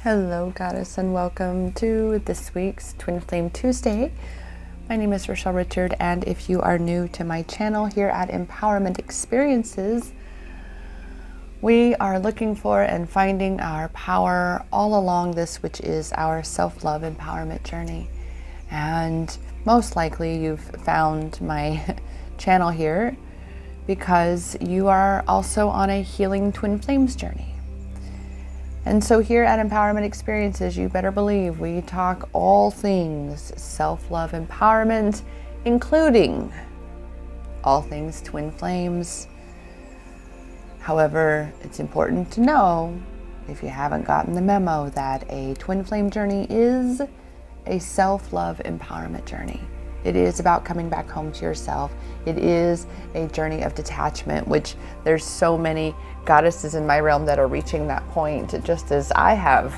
Hello, Goddess, and welcome to this week's Twin Flame Tuesday. My name is Rachelle Richard, and if you are new to my channel here at Empowerment Experiences, we are looking for and finding our power all along this, which is our self-love empowerment journey. And most likely you've found my channel here because you are also on a healing twin flames journey. And so here at Empowerment Experiences, you better believe we talk all things self-love empowerment, including all things twin flames. However, it's important to know, if you haven't gotten the memo, that a twin flame journey is a self-love empowerment journey. It is about coming back home to yourself. It is a journey of detachment, which there's so many goddesses in my realm that are reaching that point, just as I have.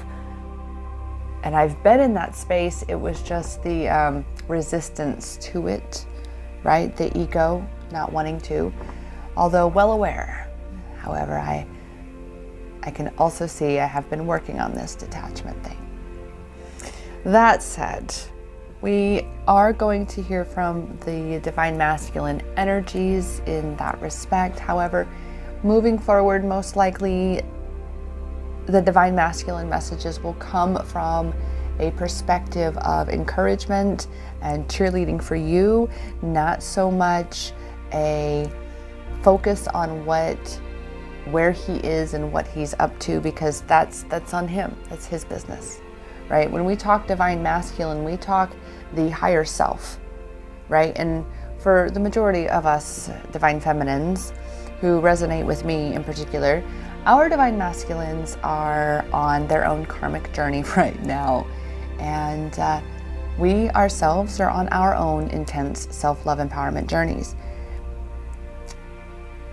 And I've been in that space. It was just the resistance to it, right? The ego not wanting to, although well aware. However, I can also see I have been working on this detachment thing. That said, we are going to hear from the divine masculine energies in that respect. However, moving forward, most likely the divine masculine messages will come from a perspective of encouragement and cheerleading for you, not so much a focus on where he is and what he's up to, because that's on him. That's his business, right? When we talk divine masculine, we talk the higher self, right? And for the majority of us divine feminines who resonate with me in particular, our divine masculines are on their own karmic journey right now. And we ourselves are on our own intense self-love empowerment journeys.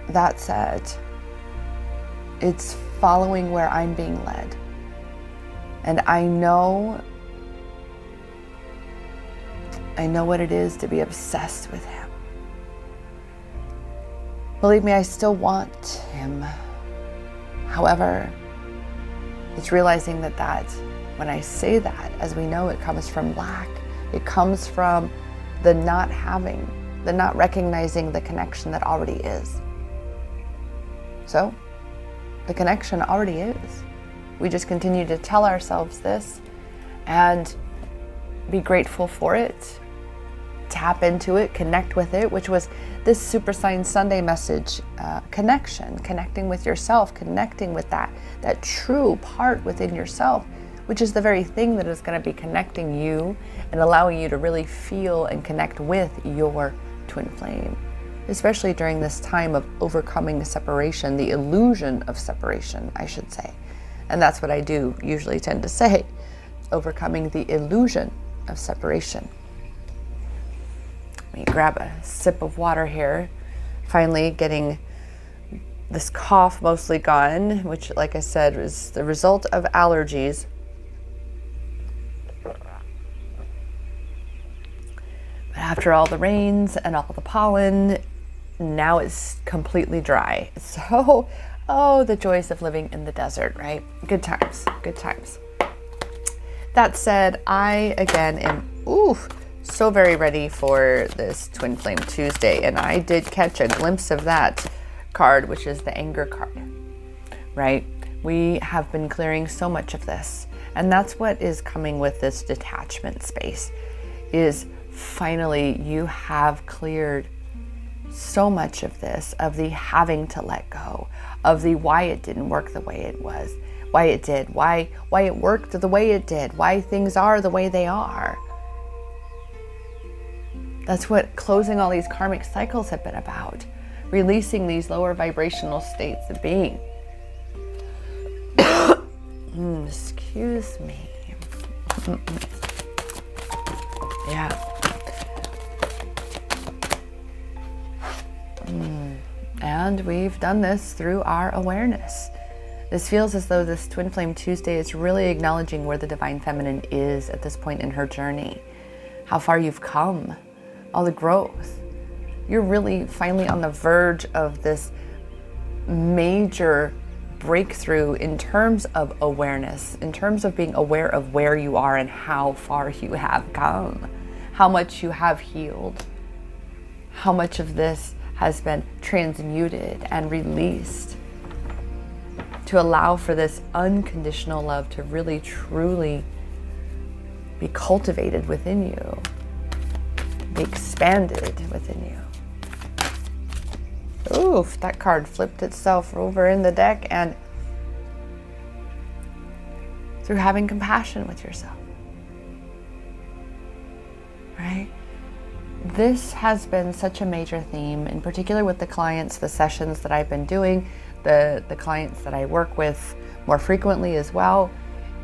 That said, it's following where I'm being led. And I know what it is to be obsessed with him. Believe me, I still want him. However, it's realizing that when I say that, as we know, it comes from lack. It comes from the not having, the not recognizing the connection that already is. So, the connection already is. We just continue to tell ourselves this and be grateful for it, tap into it, connect with it, which was this Super Sign Sunday message, connecting with yourself, connecting with that true part within yourself, which is the very thing that is going to be connecting you and allowing you to really feel and connect with your twin flame, especially during this time of overcoming separation, the illusion of separation, I should say. And that's what I do usually tend to say, overcoming the illusion of separation. Let me grab a sip of water here. Finally getting this cough mostly gone, which, like I said, was the result of allergies. But after all the rains and all the pollen, now it's completely dry. So, oh, the joys of living in the desert, right? Good times, good times. That said, I again am so very ready for this Twin Flame Tuesday, and I did catch a glimpse of that card, which is the anger card, right? We have been clearing so much of this, and that's what is coming with this detachment space, is finally you have cleared so much of this, of the having to let go, of the why it didn't work the way it was, why it did, why it worked the way it did, why things are the way they are. That's what closing all these karmic cycles have been about, releasing these lower vibrational states of being. Excuse me. Yeah. And we've done this through our awareness. This feels as though this Twin Flame Tuesday is really acknowledging where the Divine Feminine is at this point in her journey, how far you've come, all the growth. You're really finally on the verge of this major breakthrough in terms of awareness, in terms of being aware of where you are and how far you have come, how much you have healed, how much of this has been transmuted and released, to allow for this unconditional love to really, truly be cultivated within you, be expanded within you. Oof, that card flipped itself over in the deck, and through having compassion with yourself, right? This has been such a major theme, in particular with the clients, the sessions that I've been doing, the clients that I work with more frequently as well.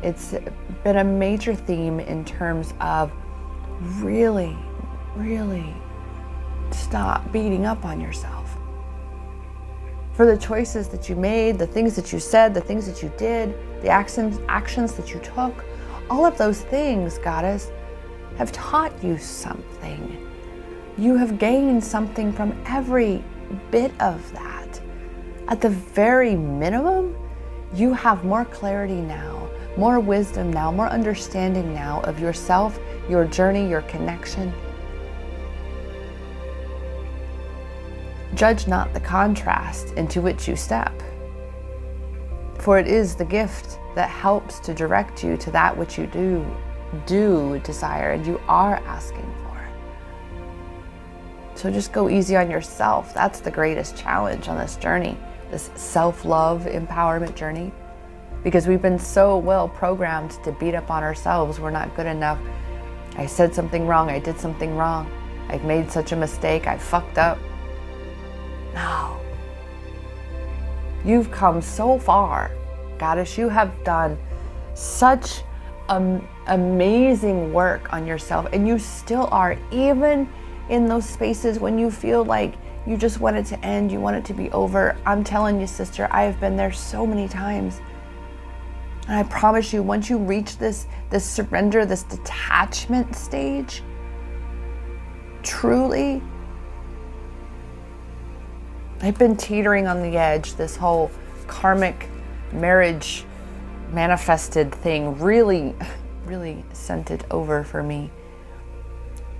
It's been a major theme in terms of really, really stop beating up on yourself for the choices that you made, the things that you said, the things that you did, the actions that you took. All of those things, Goddess, have taught you something. You have gained something from every bit of that. At the very minimum, you have more clarity now, more wisdom now, more understanding now of yourself, your journey, your connection. Judge not the contrast into which you step, for it is the gift that helps to direct you to that which you do desire and you are asking for. So just go easy on yourself. That's the greatest challenge on this journey, this self-love empowerment journey, because we've been so well programmed to beat up on ourselves. We're not good enough. I said something wrong. I did something wrong. I've made such a mistake. I fucked up. No. You've come so far, Goddess. You have done such amazing work on yourself, and you still are, even in those spaces when you feel like you just want it to end, you want it to be over. I'm telling you, sister, I have been there so many times. And I promise you, once you reach this surrender, this detachment stage, truly, I've been teetering on the edge. This whole karmic marriage manifested thing really sent it over for me.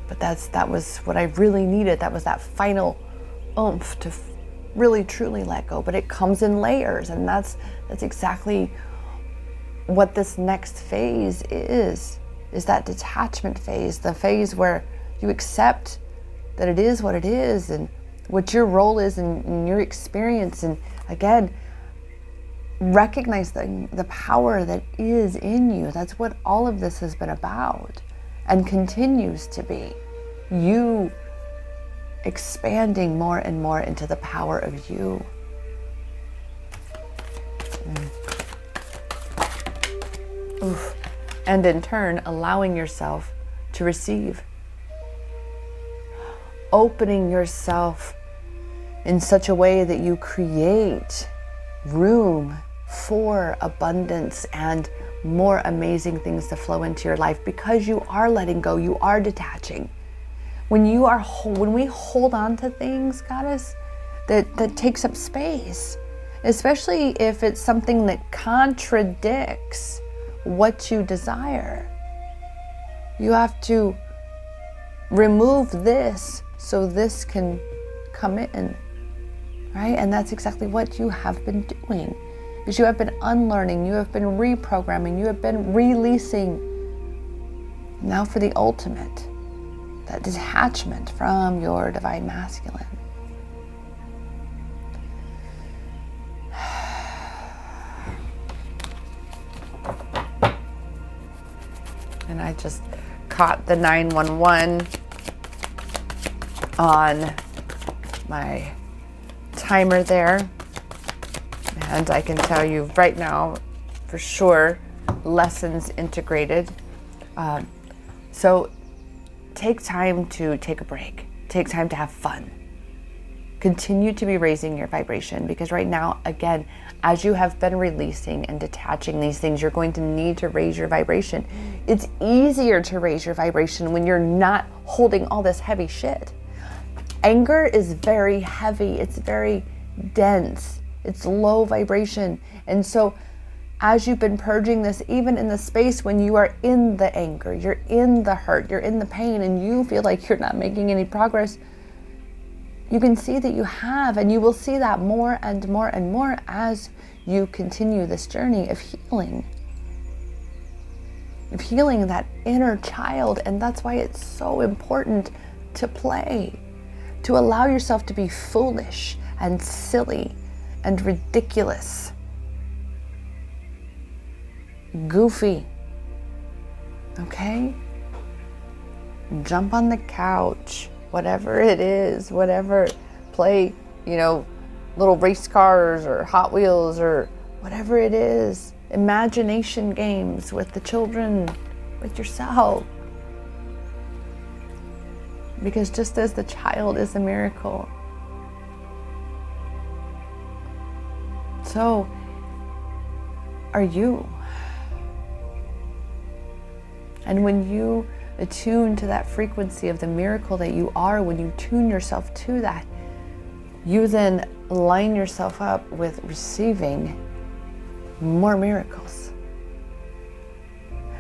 But that was what I really needed. That was that final oomph to really truly let go. But it comes in layers, and that's exactly what this next phase is that detachment phase, the phase where you accept that it is what it is and what your role is in your experience, and again, recognize the power that is in you. That's what all of this has been about and continues to be. You expanding more and more into the power of you. Oof. And in turn, allowing yourself to receive. Opening yourself in such a way that you create room for abundance and more amazing things to flow into your life, because you are letting go, you are detaching. When we hold on to things, Goddess, that takes up space, especially if it's something that contradicts what you desire, you have to remove this so this can come in, right? And that's exactly what you have been doing, because you have been unlearning, you have been reprogramming, you have been releasing. Now for the ultimate, that detachment from your divine masculine. And I just caught the 911 on my timer there. And I can tell you right now, for sure, lessons integrated. So take time to take a break. Take time to have fun. Continue to be raising your vibration, because right now, again, as you have been releasing and detaching these things, you're going to need to raise your vibration. It's easier to raise your vibration when you're not holding all this heavy shit. Anger is very heavy. It's very dense. It's low vibration. And so as you've been purging this, even in the space when you are in the anger, you're in the hurt, you're in the pain, and you feel like you're not making any progress, you can see that you have, and you will see that more and more and more as you continue this journey of healing that inner child. And that's why it's so important to play, to allow yourself to be foolish and silly and ridiculous, goofy, okay? Jump on the couch, whatever it is, whatever, play, little race cars or Hot Wheels or whatever it is, imagination games with the children, with yourself. Because just as the child is a miracle, so are you. And when you attune to that frequency of the miracle that you are, when you tune yourself to that, you then line yourself up with receiving more miracles.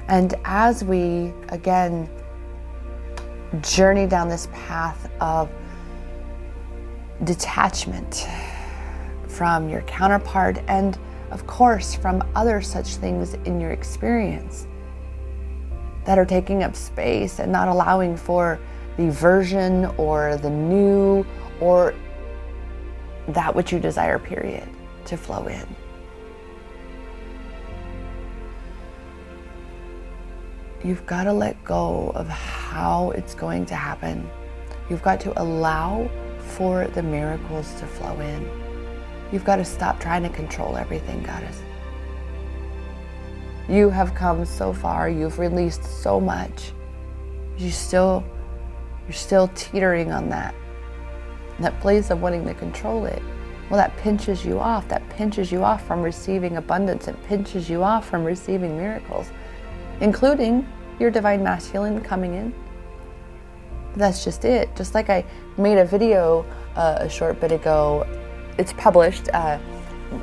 And as we, again, journey down this path of detachment from your counterpart and, of course, from other such things in your experience that are taking up space and not allowing for the version or the new or that which you desire, period, to flow in. You've got to let go of how it's going to happen. You've got to allow for the miracles to flow in. You've got to stop trying to control everything, Goddess. You have come so far. You've released so much. You're still teetering on that place of wanting to control it. Well, that pinches you off. That pinches you off from receiving abundance. It pinches you off from receiving miracles, including your divine masculine coming in. That's just it. Just like I made a video a short bit ago, it's published,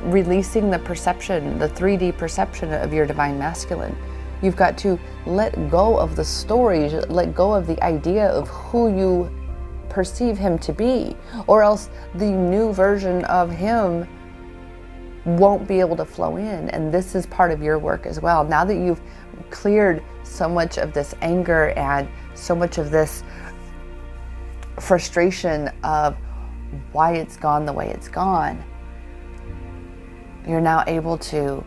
releasing the perception, the 3D perception of your divine masculine. You've got to let go of the stories, let go of the idea of who you perceive him to be, or else the new version of him won't be able to flow in. And this is part of your work as well. Now that you've cleared so much of this anger and so much of this frustration of why it's gone the way it's gone, you're now able to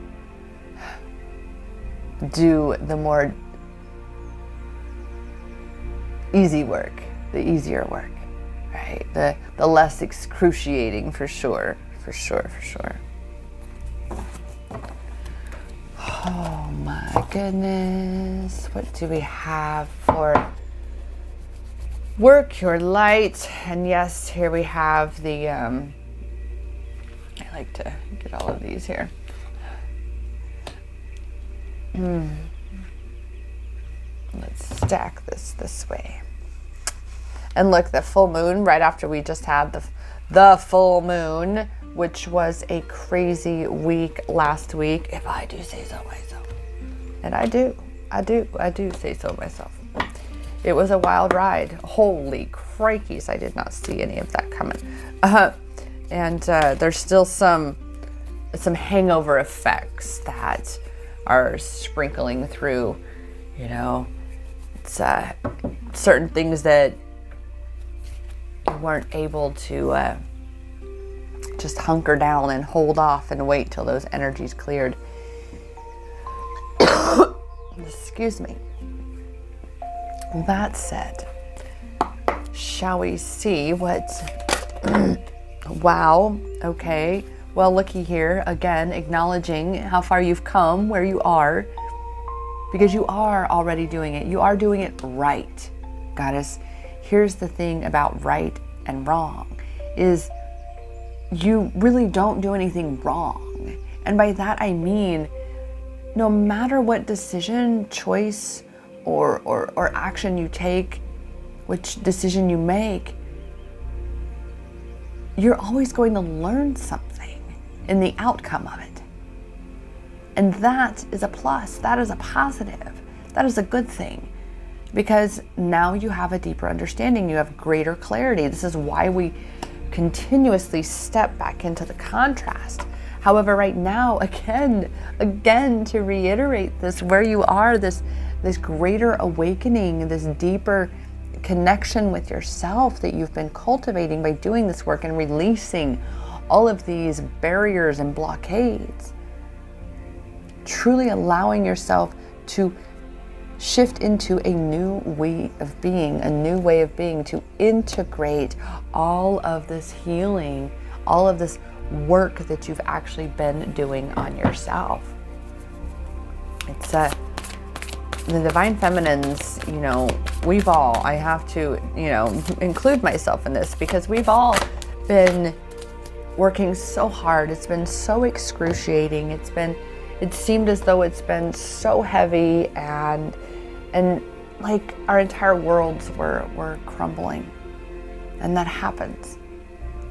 do the more easy work, the easier work, right? The less excruciating, for sure. Oh my goodness. What do we have for work your light? And yes, here we have the, I like to get all of these here. Let's stack this way. And look, the full moon, right after we just had the full moon, which was a crazy week last week, if I do say so myself. And I do say so myself. It was a wild ride. Holy crikeys, I did not see any of that coming. And there's still some hangover effects that are sprinkling through, it's certain things that you weren't able to just hunker down and hold off and wait till those energies cleared. Excuse me. That said, shall we see what... Wow, okay. Well, looky here, again, acknowledging how far you've come, where you are, because you are already doing it. You are doing it right, Goddess. Here's the thing about right and wrong, is you really don't do anything wrong. And by that I mean, no matter what decision, choice, or action you take, which decision you make, you're always going to learn something. in the outcome of it. And that is a plus. That is a positive. That is a good thing, because now you have a deeper understanding. You have greater clarity. This is why we continuously step back into the contrast. However, right now, again, to reiterate this, where you are, this greater awakening, this deeper connection with yourself that you've been cultivating by doing this work and releasing all of these barriers and blockades. Truly allowing yourself to shift into a new way of being, to integrate all of this healing, all of this work that you've actually been doing on yourself. It's the Divine Feminines, we've all, I have to, include myself in this, because we've all been working so hard. It's been so excruciating. It seemed as though it's been so heavy, and like our entire worlds were crumbling. And that happens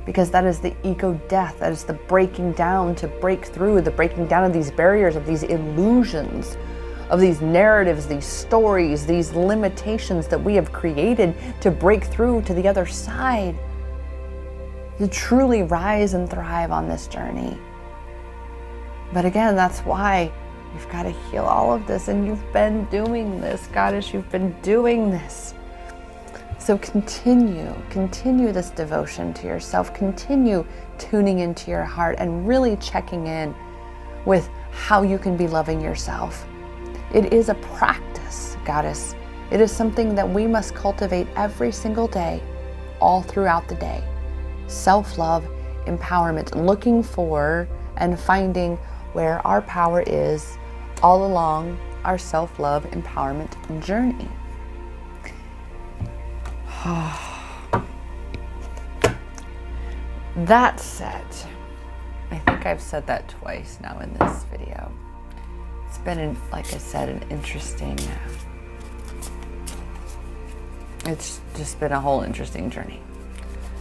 because that is the ego death. That is the breaking down to break through, the breaking down of these barriers, of these illusions, of these narratives, these stories, these limitations that we have created to break through to the other side, to truly rise and thrive on this journey. But again, that's why you've got to heal all of this, and you've been doing this, Goddess, you've been doing this. So continue this devotion to yourself, continue tuning into your heart and really checking in with how you can be loving yourself. It is a practice, Goddess. It is something that we must cultivate every single day, all throughout the day. Self-love, empowerment, looking for and finding where our power is all along our self-love empowerment journey. That said, I think I've said that twice now in this video. It's been, like I said, an interesting, it's just been a whole interesting journey.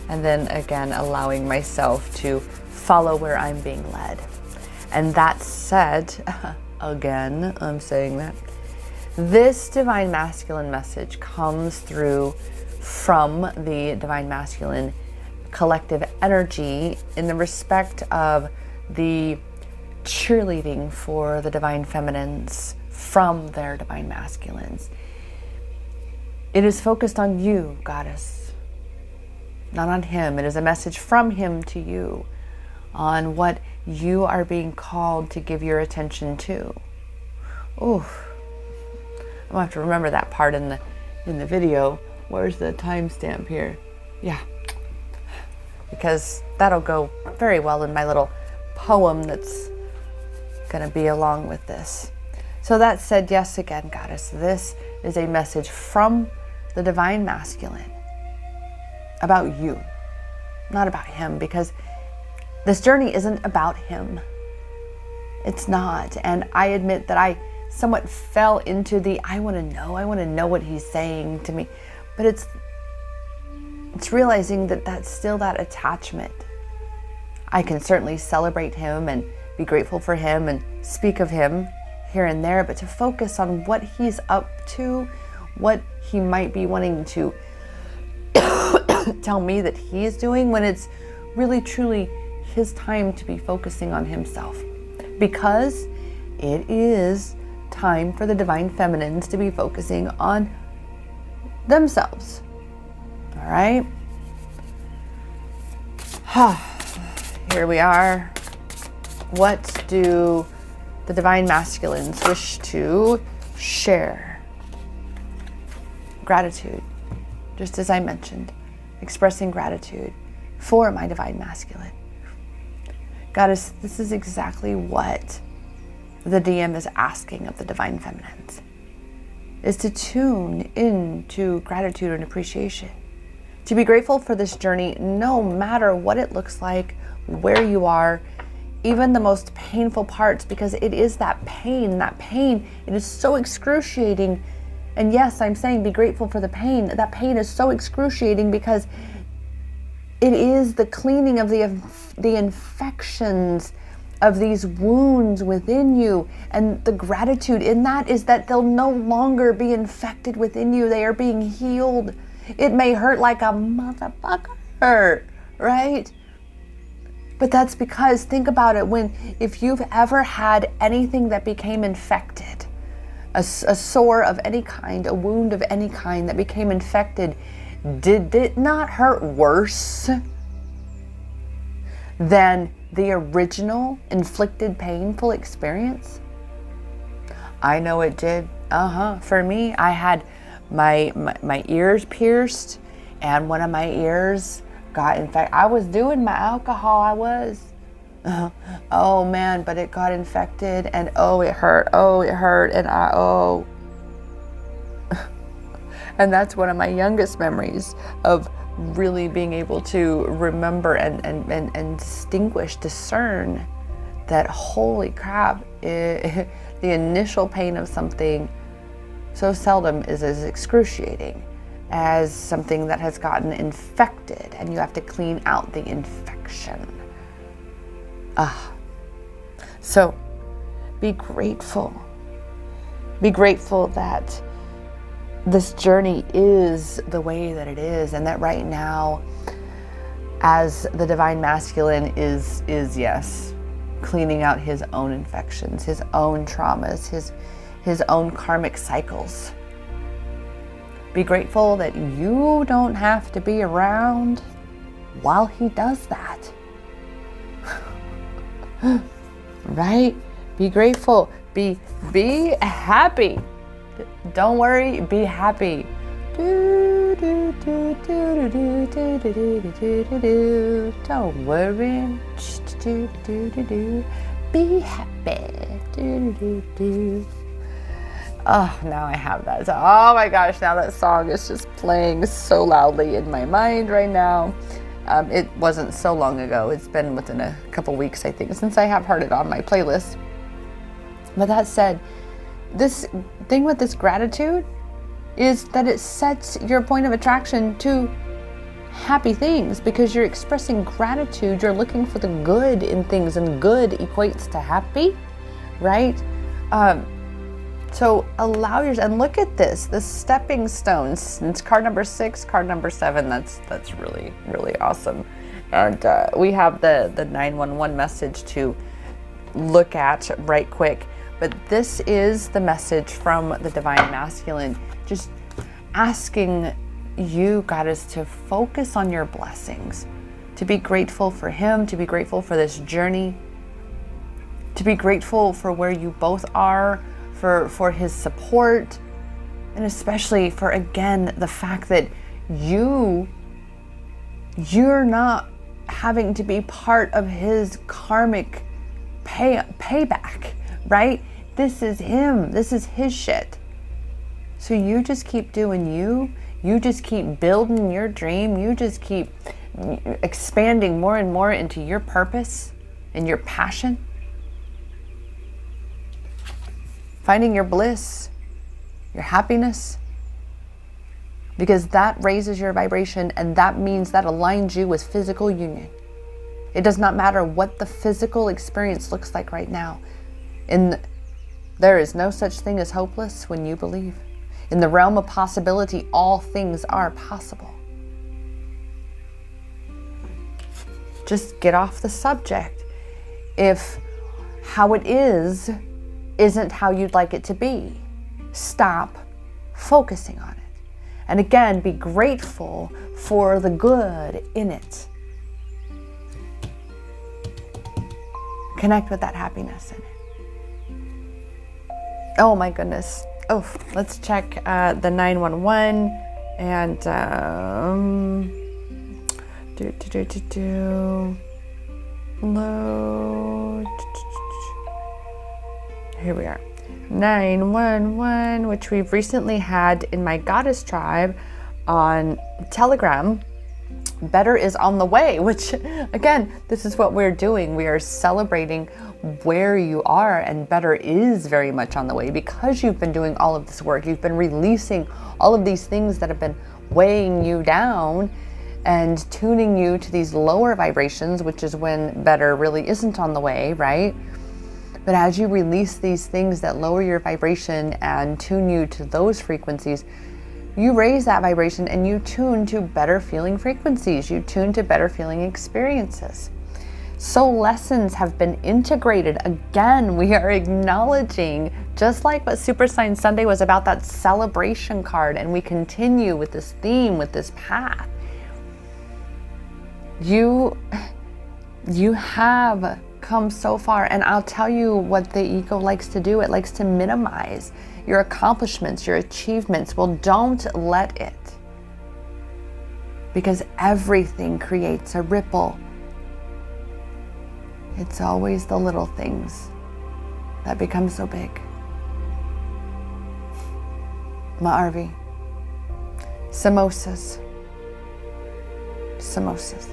And then again, allowing myself to follow where I'm being led. And that said, again, I'm saying that this Divine Masculine message comes through from the Divine Masculine collective energy in the respect of the cheerleading for the Divine Feminines from their Divine Masculines. It is focused on you, Goddess, not on him. It is a message from him to you on what you are being called to give your attention to. Ooh, I'm gonna have to remember that part in the video. Where's the timestamp here? Yeah, because that'll go very well in my little poem that's gonna be along with this. So that said, yes, again, Goddess, this is a message from the Divine Masculine about you, not about him, because this journey isn't about him. It's not. And I admit that I somewhat fell into I want to know what he's saying to me. But it's realizing that that's still that attachment. I can certainly celebrate him and be grateful for him and speak of him here and there, but to focus on what he's up to, what he might be wanting to tell me that he's doing, when it's really truly his time to be focusing on himself. Because it is time for the Divine Feminines to be focusing on themselves. All right. Here we are. What do the Divine Masculines wish to share? Gratitude, just as I mentioned, expressing gratitude for my Divine Masculine. Goddess, this is exactly what the DM is asking of the Divine Feminines, is to tune into gratitude and appreciation, to be grateful for this journey, no matter what it looks like, where you are, even the most painful parts, because it is that pain, it is so excruciating. And yes, I'm saying be grateful for the pain. That pain is so excruciating because it is the cleaning of the infections of these wounds within you. And the gratitude in that is that they'll no longer be infected within you. They are being healed. It may hurt like a motherfucker, right? But that's because, think about it, if you've ever had anything that became infected, a sore of any kind, a wound of any kind that became infected, did it not hurt worse than the original inflicted painful experience? I know it did. For me, I had my ears pierced, and one of my ears got infected. I was doing my alcohol, I was. Oh man, but it got infected, and it hurt, and and that's one of my youngest memories of really being able to remember and discern that, holy crap, the initial pain of something so seldom is as excruciating as something that has gotten infected, and you have to clean out the infection. So be grateful. Be grateful that this journey is the way that it is, and that right now, as the divine masculine is yes, cleaning out his own infections, his own traumas, his own karmic cycles. Be grateful that you don't have to be around while he does that. Right? Be grateful. Be happy. Don't worry, be happy. Don't worry. Be happy. Oh, now I have that. Oh my gosh, now that song is just playing so loudly in my mind right now. It wasn't so long ago. It's been within a couple weeks, I think, since I have heard it on my playlist. But that said, this thing with this gratitude is that it sets your point of attraction to happy things, because you're expressing gratitude. You're looking for the good in things, and good equates to happy, right? So allow yourself, and look at this, the stepping stones. It's card number 6, card number 7. That's really, really awesome. And we have the 911 message to look at right quick. But this is the message from the divine masculine, just asking you, Goddess, to focus on your blessings, to be grateful for him, to be grateful for this journey, to be grateful for where you both are, for his support, and especially for, again, the fact that you're not having to be part of his karmic payback, right? This is him. This is his shit. So you just keep doing you. You just keep building your dream. You just keep expanding more and more into your purpose and your passion. Finding your bliss, your happiness, because that raises your vibration, and that means that aligns you with physical union. It does not matter what the physical experience looks like right now. There is no such thing as hopeless when you believe. In the realm of possibility, all things are possible. Just get off the subject. If how it is isn't how you'd like it to be, stop focusing on it. And again, be grateful for the good in it. Connect with that happiness in it. Oh my goodness. Oh, let's check the 911 and load. Here we are. 911, which we've recently had in my goddess tribe on Telegram. Better is on the way, which again, this is what we're doing. We are celebrating where you are, and better is very much on the way, because you've been doing all of this work. You've been releasing all of these things that have been weighing you down. and tuning you to these lower vibrations, which is when better really isn't on the way, right? But as you release these things that lower your vibration and tune you to those frequencies, you raise that vibration and you tune to better feeling frequencies. You tune to better feeling experiences. Soul lessons have been integrated. Again, we are acknowledging, just like what Super Sign Sunday was about, that celebration card, and we continue with this theme, with this path. You have come so far, and I'll tell you what the ego likes to do. It likes to minimize your accomplishments, your achievements. Well, don't let it, because everything creates a ripple. It's always the little things that become so big. Ma'arvi. Samosas. Samosas.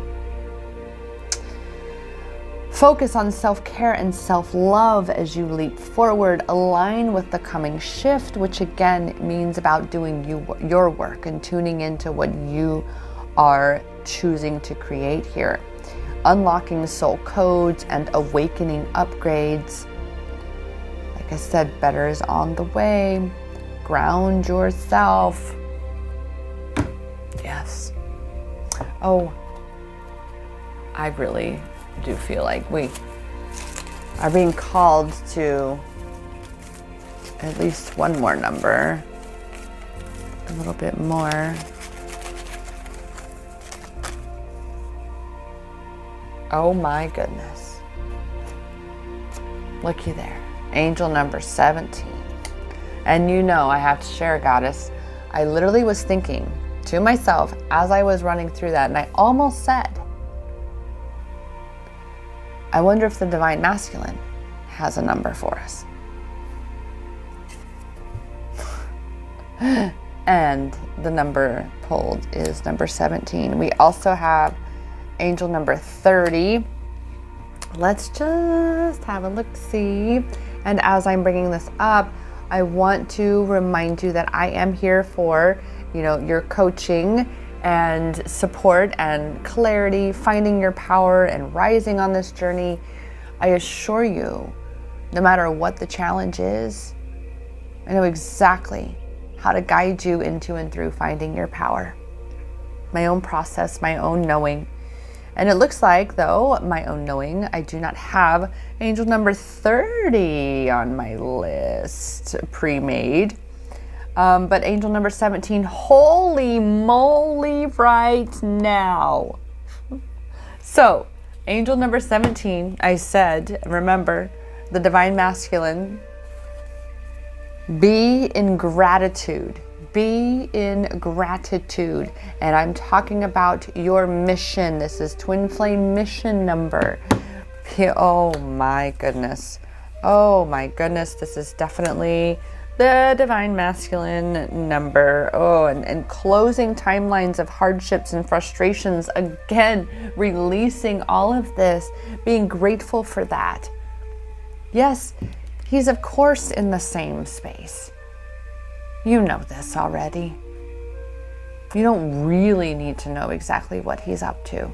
Focus on self-care and self-love as you leap forward. Align with the coming shift, which again means about doing your work and tuning into what you are choosing to create here. Unlocking soul codes and awakening upgrades. Like I said, better is on the way. Ground yourself. Yes. Oh, I really do feel like we are being called to at least one more number. A little bit more. Oh my goodness. Looky there. Angel number 17. And you know, I have to share, Goddess, I literally was thinking to myself as I was running through that, and I almost said, I wonder if the Divine Masculine has a number for us. And the number pulled is number 17. We also have angel number 30. Let's just have a look-see. And as I'm bringing this up, I want to remind you that I am here for, your coaching and support and clarity, finding your power and rising on this journey. I assure you, no matter what the challenge is, I know exactly how to guide you into and through finding your power. My own process, my own knowing. And it looks like, though, my own knowing, I do not have angel number 30 on my list pre-made. But angel number 17, holy moly, right now. So, angel number 17, I said, remember, the Divine Masculine, be in gratitude. Be in gratitude. And I'm talking about your mission. This is Twin Flame mission number. Oh my goodness. Oh my goodness. This is definitely the Divine Masculine number. Oh, and closing timelines of hardships and frustrations. Again, releasing all of this, being grateful for that. Yes, he's of course in the same space. You know this already. You don't really need to know exactly what he's up to.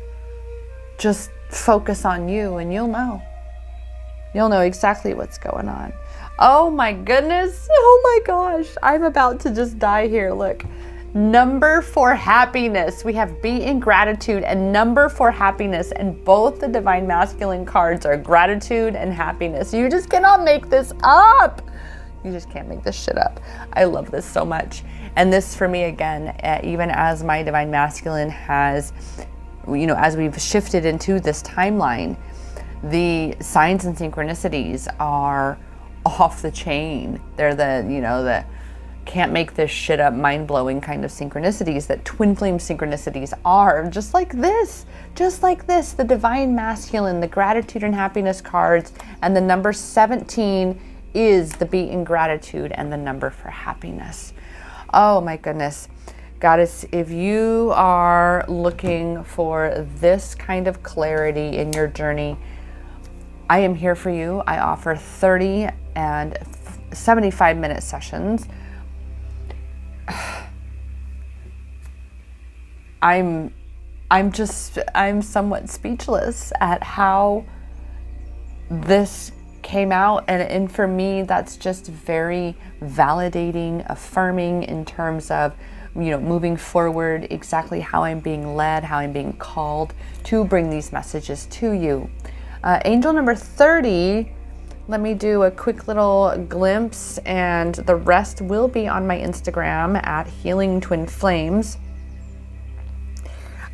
Just focus on you and you'll know. You'll know exactly what's going on. Oh my goodness. Oh my gosh. I'm about to just die here. Look. Number for happiness. We have be in gratitude and number for happiness. And both the Divine Masculine cards are gratitude and happiness. You just cannot make this up. You just can't make this shit up. I love this so much. And this for me, again, even as my Divine Masculine has, as we've shifted into this timeline, the signs and synchronicities are off the chain. They're the can't make this shit up, mind-blowing kind of synchronicities that twin flame synchronicities are. Just like this, the Divine Masculine, the gratitude and happiness cards, and the number 17 is the be in gratitude and the number for happiness. Oh my goodness. Goddess, if you are looking for this kind of clarity in your journey, I am here for you. I offer 30 and 75-minute sessions. I'm I'm somewhat speechless at how this came out. And for me, that's just very validating, affirming in terms of, moving forward, exactly how I'm being led, how I'm being called to bring these messages to you. Angel number 30, let me do a quick little glimpse, and the rest will be on my Instagram at Healing Twin Flames.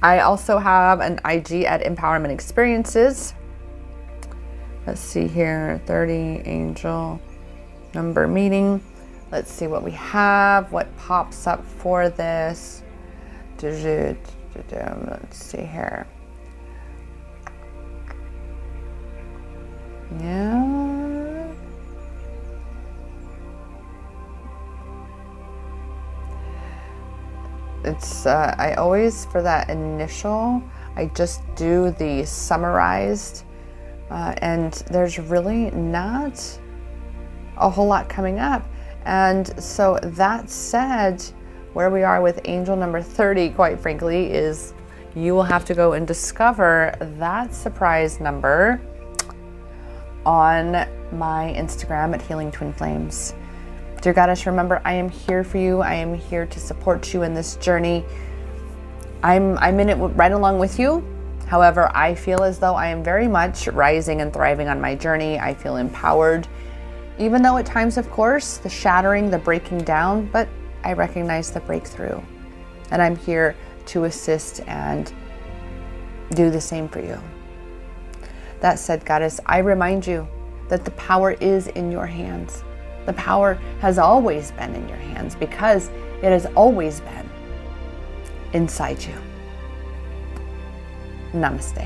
I also have an IG at Empowerment Experiences. Let's see here, 30 angel number meeting. Let's see what we have, what pops up for this. Let's see here. Yeah. It's, I always, for that initial, I just do the summarized, and there's really not a whole lot coming up. And so that said, where we are with angel number 30, quite frankly, is you will have to go and discover that surprise number on my Instagram at Healing Twin Flames. Dear Goddess, remember, I am here for you. I am here to support you in this journey. I'm in it right along with you. However, I feel as though I am very much rising and thriving on my journey. I feel empowered, even though at times, of course, the shattering, the breaking down, but I recognize the breakthrough. And I'm here to assist and do the same for you. That said, Goddess, I remind you that the power is in your hands. The power has always been in your hands because it has always been inside you. Namaste.